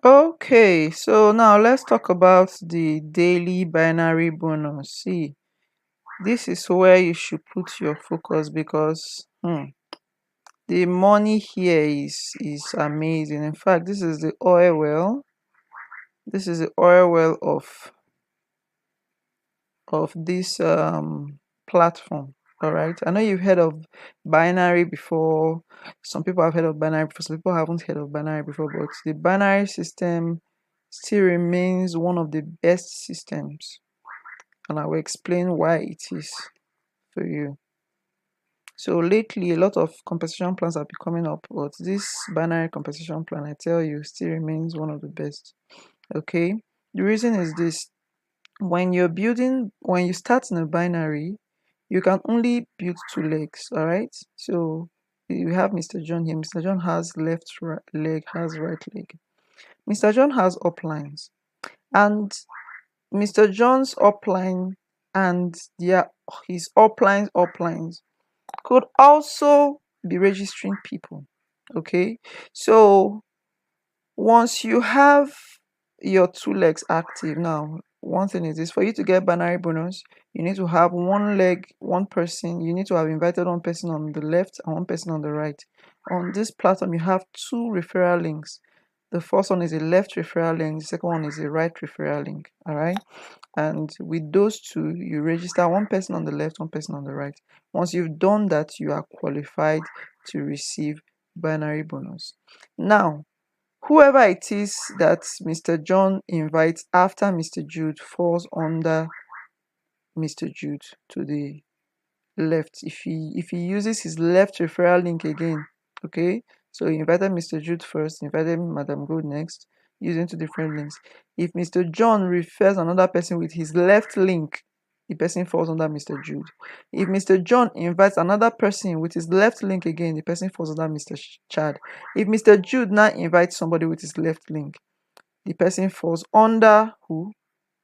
Okay, so now let's talk about the daily binary bonus. See, this is where you should put your focus because the money here is amazing. In fact, this is the oil well. This is the oil well of this platform. All right, I know you've heard of binary before. Some people have heard of binary before, some people haven't heard of binary before, but the binary system still remains one of the best systems, and I will explain why it is for you. So lately, a lot of compensation plans have been coming up, but this binary compensation plan, I tell you, still remains one of the best. Okay, the reason is this: when you start in a binary, you can only build two legs. All right, so you have Mr. John here. Mr. John has leg, has right leg. Mr. John has uplines, and Mr. John's upline and his uplines could also be registering people. Okay, so once you have your two legs active, now one thing is this: for you to get binary bonus, you need to have one leg, one person. You need to have invited one person on the left and one person on the right. On this platform, you have two referral links. The first one is a left referral link, the second one is a right referral link. All right, and with those two, you register one person on the left, one person on the right. Once you've done that, you are qualified to receive binary bonus. Now, whoever it is that Mr. John invites after Mr. Jude falls under Mr. Jude to the left. If he uses his left referral link again, okay, so he invited Mr. Jude first, invited Madam Good next, using two different links. If Mr. John refers another person with his left link, the person falls under Mr. Jude. If Mr. John invites another person with his left link again, the person falls under Mr. Chad. If Mr. Jude now invites somebody with his left link, the person falls under who?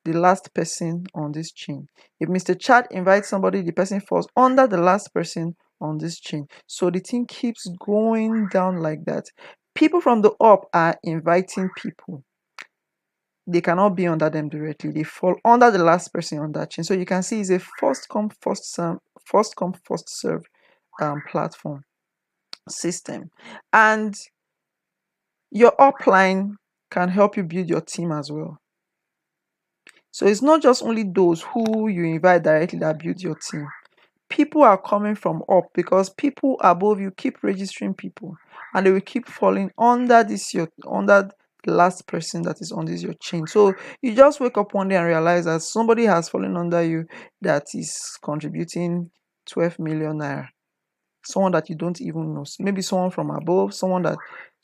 The last person on this chain. If Mr. Chad invites somebody, the person falls under the last person on this chain. So the thing keeps going down like that. People from the up are inviting people. They cannot be under them directly. They fall under the last person on that chain. So you can see it's a first come, first serve platform system. And your upline can help you build your team as well. So it's not just only those who you invite directly that build your team. People are coming from up because people above you keep registering people, and they will keep falling under the last person that is on this your chain. So you just wake up one day and realize that somebody has fallen under you that is contributing 12 million naira. Someone that you don't even know, maybe someone from above,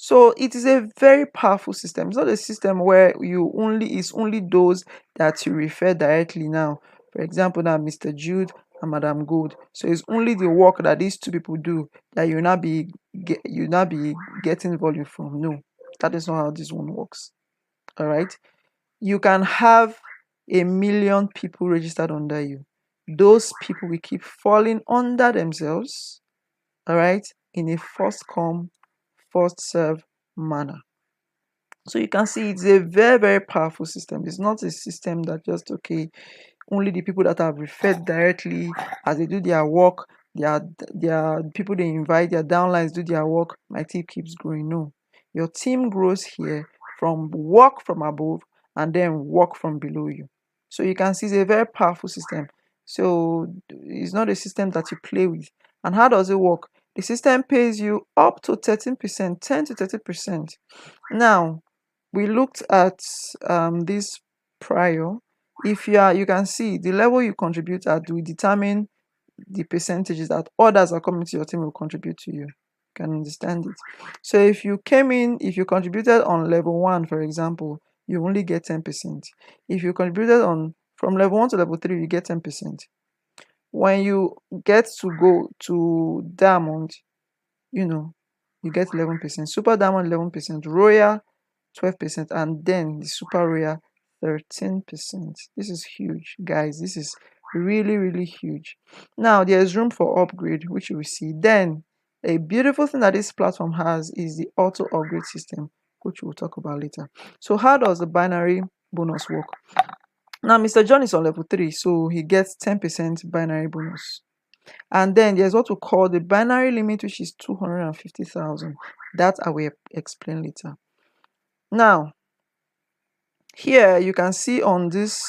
so it is a very powerful system. It's not a system where it's only those that you refer directly. Now, for example, now Mr. Jude and Madam Good, so it's only the work that these two people do that you not be getting volume from. No, that is not how this one works. All right, you can have 1,000,000 people registered under you. Those people will keep falling under themselves, all right, in a first come, first serve manner. So you can see it's a very, very powerful system. It's not a system that just, okay, only the people that have referred directly as they do their work, their people they invite, their downlines do their work, my team keeps growing. No, your team grows here from work from above and then work from below you. So you can see it's a very powerful system. So it's not a system that you play with. And how does it work? The system pays you up to 13%, 10 to 30%. Now, we looked at this prior. If you can see the level you contribute at will determine the percentages that others are coming to your team will contribute to you. You can understand it. So if you contributed on level 1, for example, you only get 10%. If you contributed on from level 1 to level 3, you get 10%. When you get to go to diamond, you get 11%. Super diamond 11%, royal 12%, and then the super royal 13%. This is huge, guys. This is really, really huge. Now there's room for upgrade, which you will see. Then a beautiful thing that this platform has is the auto upgrade system, which we'll talk about later. So how does the binary bonus work? Now, Mr. John is on level 3, so he gets 10% binary bonus. And then there's what we call the binary limit, which is 250,000. That I will explain later. Now, here you can see on this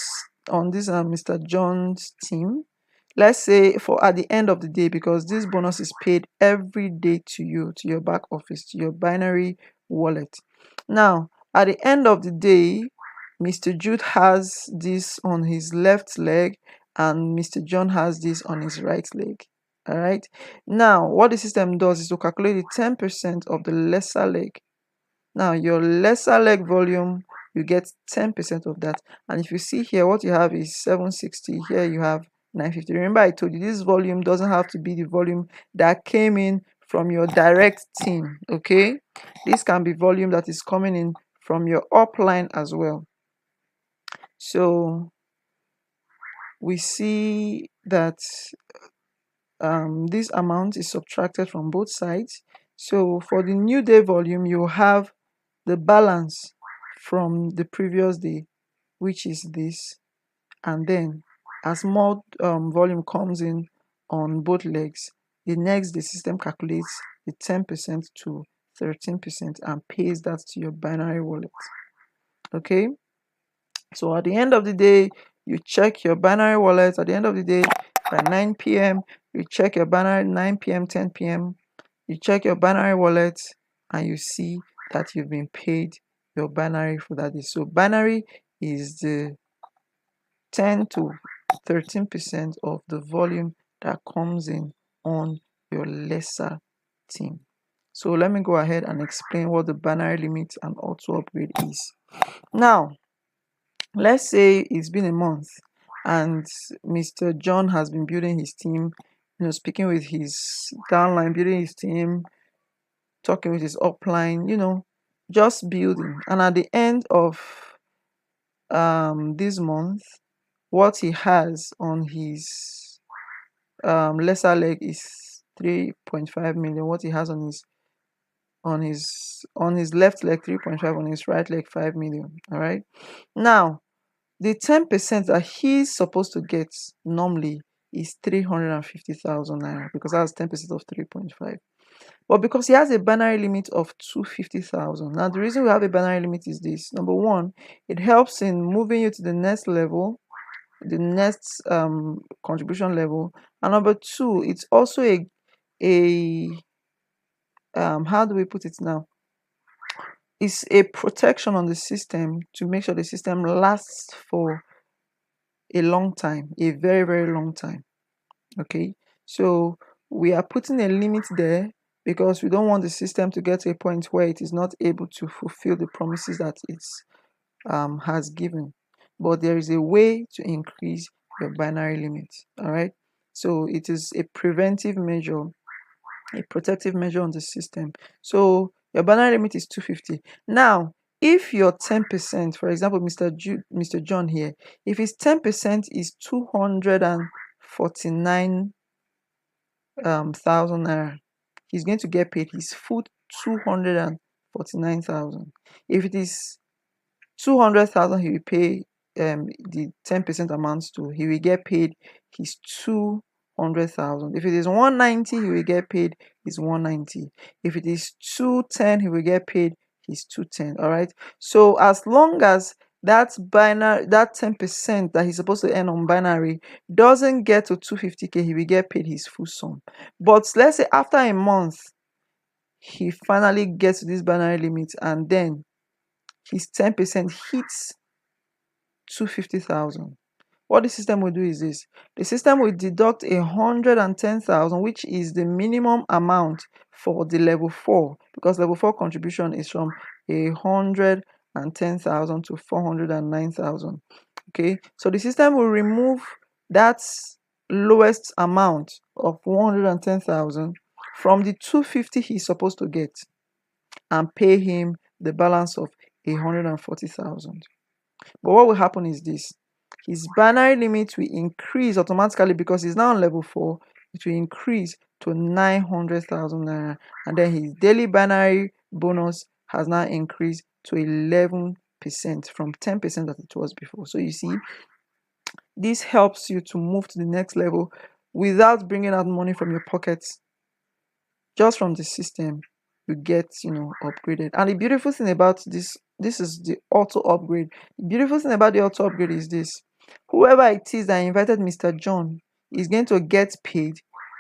Mr. John's team, let's say for at the end of the day, because this bonus is paid every day to you, to your back office, to your binary wallet. Now, at the end of the day, Mr. Jude has this on his left leg and Mr. John has this on his right leg. All right. Now, what the system does is to calculate the 10% of the lesser leg. Now, your lesser leg volume, you get 10% of that. And if you see here, what you have is 760. Here you have 950. Remember, I told you this volume doesn't have to be the volume that came in from your direct team. Okay, this can be volume that is coming in from your upline as well. So we see that this amount is subtracted from both sides. So for the new day volume, you have the balance from the previous day, which is this, and then as more volume comes in on both legs, the next the system calculates the 10% to 13% and pays that to your binary wallet. Okay, so at the end of the day, you check your binary wallet. At the end of the day, by 9 p.m., you check your binary. 9 p.m., 10 p.m., you check your binary wallet and you see that you've been paid your binary for that day. So binary is the 10 to 13% of the volume that comes in on your lesser team. So let me go ahead and explain what the binary limit and auto upgrade is. Now, let's say it's been a month and Mr. John has been building his team, speaking with his downline, building his team, talking with his upline, just building. And at the end of this month, what he has on his lesser leg is 3.5 million. What he has on his left leg 3.5, on his right leg 5 million. All right. Now, the 10% that he's supposed to get normally is 350,000 naira, because that's 10% of 3.5. But because he has a binary limit of 250,000. Now, the reason we have a binary limit is this. Number one, it helps in moving you to the next level, the next contribution level. And number two, it's also a how do we put it now? It's a protection on the system to make sure the system lasts for a long time, a very, very long time. Okay, so we are putting a limit there because we don't want the system to get to a point where it is not able to fulfill the promises that it has given. But there is a way to increase your binary limit. All right, so it is a preventive measure, a protective measure on the system. So your binary limit is 250. Now, if your 10%, for example, Mr. John here, if his 10% is 249,000 naira, he's going to get paid his full 249,000. If it is 200,000, he will pay the 10% amounts to. He will get paid his 200,000. If it is 190, he will get paid his 190. If it is 210, he will get paid his 210. All right. So as long as that 10% that he's supposed to earn on binary doesn't get to 250k, he will get paid his full sum. But let's say after a month, he finally gets to this binary limit and then his 10% hits 250,000. What the system will do is this: the system will deduct 110,000, which is the minimum amount for the level 4, because level 4 contribution is from 110,000 to 409,000. Okay, so the system will remove that lowest amount of 110,000 from the 250 he's supposed to get and pay him the balance of 140,000. But what will happen is this: his binary limit will increase automatically because he's now on level 4. It will increase to 900,000 naira, and then his daily binary bonus has now increased to 11% from 10% that it was before. So you see, this helps you to move to the next level without bringing out money from your pockets. Just from the system, you get, upgraded. And the beautiful thing about this is the auto upgrade. The beautiful thing about the auto upgrade is this: whoever it is that invited Mr. John is going to get paid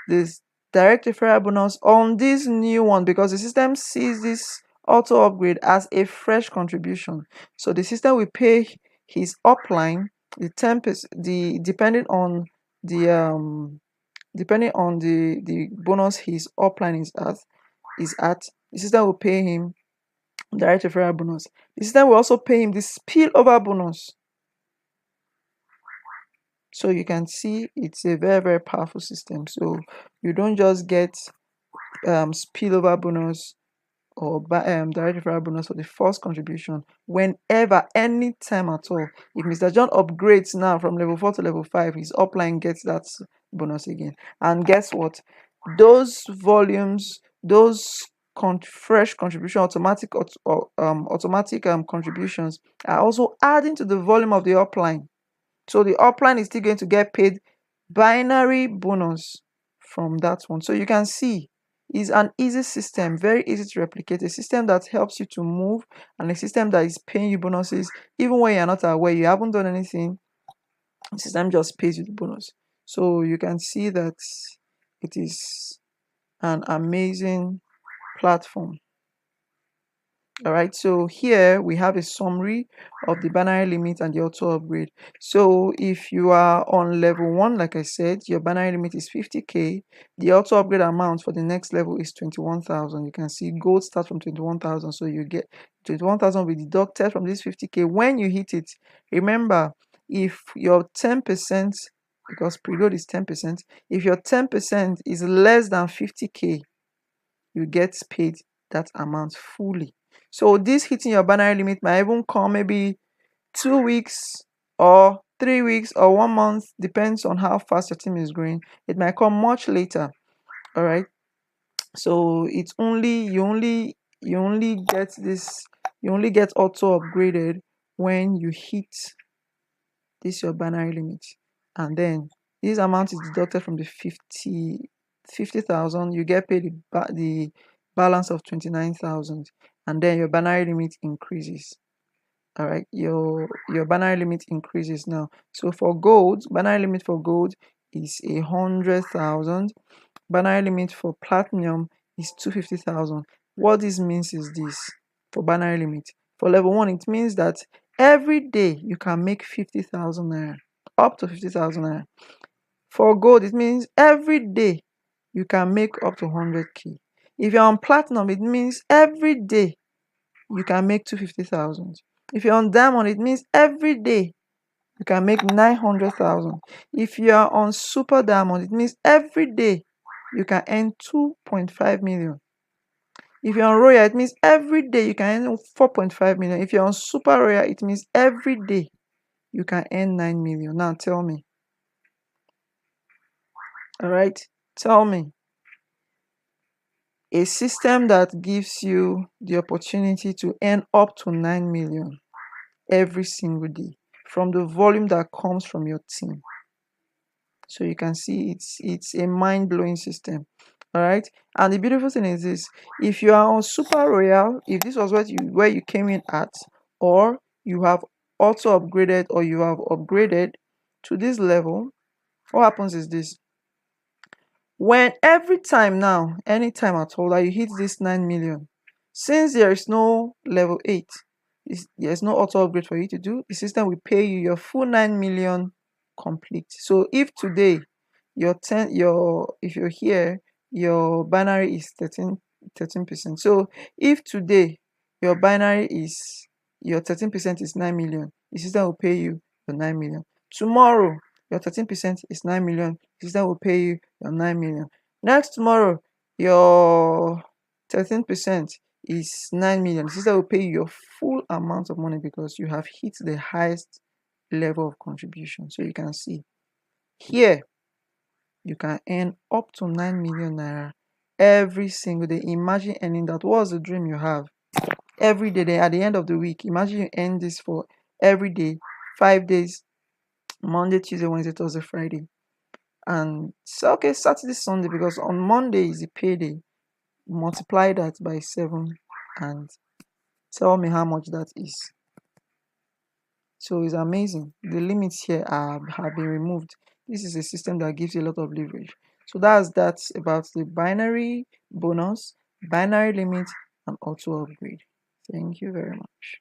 this direct referral bonus on this new one, because the system sees this auto upgrade as a fresh contribution. So the system will pay his upline the 10%, the depending on the bonus his upline is at, the system will pay him direct referral bonus. The system will also pay him the spillover bonus. So you can see it's a very, very powerful system. So you don't just get spillover bonus or direct referral bonus for the first contribution. Whenever, anytime at all, if Mr. John upgrades now from level 4 to level 5, his upline gets that bonus again. And guess what? Those volumes, those fresh contribution, automatic contributions are also adding to the volume of the upline. So the upline is still going to get paid binary bonus from that one. So you can see it's an easy system, very easy to replicate, a system that helps you to move, and a system that is paying you bonuses even when you're not aware, you haven't done anything. The system just pays you the bonus. So you can see that it is an amazing platform. All right, so here we have a summary of the binary limit and the auto upgrade. So if you are on level 1, like I said, your binary limit is 50k. The auto upgrade amount for the next level is 21,000. You can see gold starts from 21,000, so you get 21,000 will be deducted from this 50k when you hit it. Remember, if your 10%, because preload is 10%, if your 10% is less than 50k, you get paid that amount fully. So this hitting your binary limit might even come maybe 2 weeks or 3 weeks or 1 month, depends on how fast your team is growing. It might come much later. All right, so it's only you only get auto upgraded when you hit this your binary limit, and then this amount is deducted from the 50,000. You get paid the balance of 29,000, and then your binary limit increases. All right, your binary limit increases now. So for gold, binary limit for gold is 100,000. Binary limit for platinum is 250,000. What this means is this: for binary limit for level 1, it means that every day you can make 50,000 naira, up to 50,000 naira. For gold, it means every day you can make up to 100k. If you're on platinum, it means every day you can make 250,000. If you're on diamond, it means every day you can make 900,000. If you are on super diamond, it means every day you can earn 2.5 million. If you're on royal, it means every day you can earn 4.5 million. If you're on super royal, it means every day you can earn 9 million. Now tell me. All right, tell me. A system that gives you the opportunity to earn up to 9 million every single day from the volume that comes from your team. So you can see it's a mind-blowing system. All right, and the beautiful thing is this: if you are on super royal, if this was where you came in at, or you have auto upgraded, or you have upgraded to this level, what happens is this: when every time now, anytime at all that you hit this 9 million, since there is no level 8, there's no auto upgrade for you to do, the system will pay you your full 9 million complete. So if today if you're here, your binary is 13%. So if today your 13% is 9 million, the system will pay you your 9 million. Tomorrow your 13% is 9 million, the system will pay you your 9 million. Next tomorrow your 13% is 9 million, the system will pay you your full amount of money because you have hit the highest level of contribution. So you can see here you can earn up to 9 million naira every single day. Imagine earning that. What's the dream you have? every day. Then at the end of the week, imagine you earn this for every day, 5 days, Monday, Tuesday, Wednesday, Thursday, Friday. And so okay, Saturday, Sunday, because on Monday is the payday. Multiply that by 7 and tell me how much that is. So it's amazing. The limits here have been removed. This is a system that gives you a lot of leverage. So that's about the binary bonus, binary limit, and auto upgrade. Thank you very much.